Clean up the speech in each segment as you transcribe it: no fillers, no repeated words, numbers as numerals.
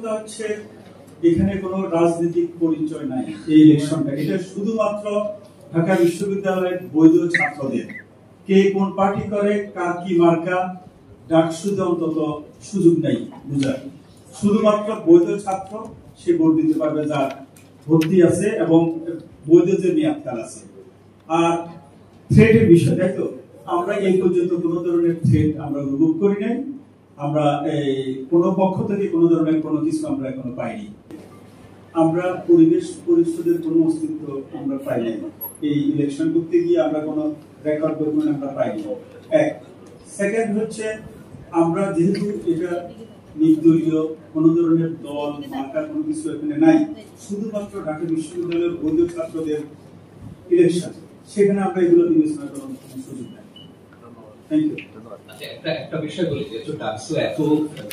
কথা হচ্ছে এখানে কোনো রাজনৈতিক পরিচয় নাই। এই ইলেকশনটা এটা শুধুমাত্র ঢাকা বিশ্ববিদ্যালয়ের বৈধ ছাত্রদের, কে কোন পার্টি করে, কার কি মার্কা, ডাকসুতে অন্তত সুযোগ নাই বুঝার। শুধুমাত্র বৈধ ছাত্র সে ভোট দিতে পারবে যার ভর্তি আছে এবং বৈধ যে মেয়াদকাল আছে। আর থ্রেটের বিষয়, তাই তো আমরা এই পর্যন্ত কোনো ধরনের থ্রেট আমরা অনুভব করি নাই। আমরা কোনো পক্ষ থেকে কোনো ধরনের কোনো কিছু আমরা এখনো পাইনি। আমরা পরিবেশ পরিষদের কোনো অস্তিত্ব আমরা পাই নাই। এই ইলেকশন করতে গিয়ে আমরা কোনো রেকর্ড ডকুমেন্ট আমরা পাইনি। এক। সেকেন্ড হচ্ছে আমরা যেহেতু এটা নির্দলীয় কোনো ধরনের দল মার্কা কোনো কিছু এখানে নাই, শুধুমাত্র ঢাকা বিশ্ববিদ্যালয়ের বৈধ ছাত্রদের ইলেকশন, সেখানে আমরা এগুলো বিবেচনা করার সুযোগ নাই। একটা বিষয় বলি যে ডাকসু এত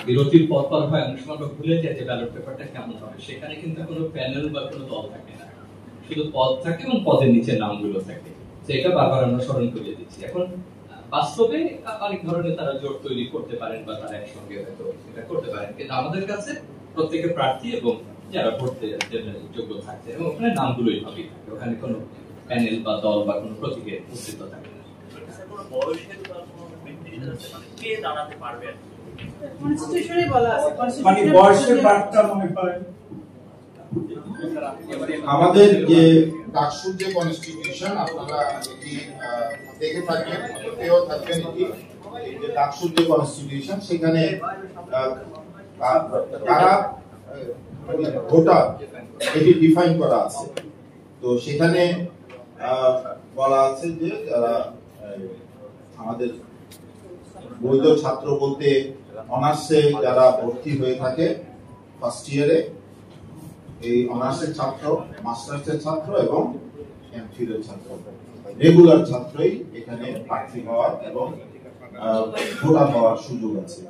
বিরতির পর পর হয়, অনেক সময় ভুলে যায় যে ব্যালট পেপারটা কেমন হবে। সেখানে কিন্তু কোনো প্যানেল বা কোনো দল থাকে না, শুধু পদ থাকে এবং পদের নিচে নামগুলো থাকে। এটা বারবার আমরা স্মরণ করিয়ে দিচ্ছি। এখন বাস্তবে অনেক ধরনের তারা জোট তৈরি করতে পারেন বা তারা একসঙ্গে হয়তো এটা করতে পারেন, কিন্তু আমাদের কাছে প্রত্যেকের প্রার্থী এবং যারা ভোট যোগ্য থাকছে এবং ওখানে নামগুলোই ভাবি থাকে, ওখানে কোনো প্যানেল বা দল বা কোনো প্রতীকের অস্তিত্ব থাকে না। আমাদের যে ডাকসুর যে কনস্টিটিউশন আপনারা এটি দেখে থাকবেন, পেয়েও থাকবেন। এটি এই যে ডাকসুর যে কনস্টিটিউশন, সেখানে কারা ভোটার এটি ডিফাইন করা আছে। তো সেখানে বলা আছে যে যারা আমাদের বৈধ ছাত্র বলতে অনার্সে যারা ভর্তি হয়ে থাকে ফার্স্ট ইয়ারে, এই অনার্সের ছাত্র, মাস্টার্সের ছাত্র এবং এমফিলের ছাত্র, রেগুলার ছাত্রই এখানে প্রার্থী হওয়ার এবং ভোটার হওয়ার সুযোগ আছে।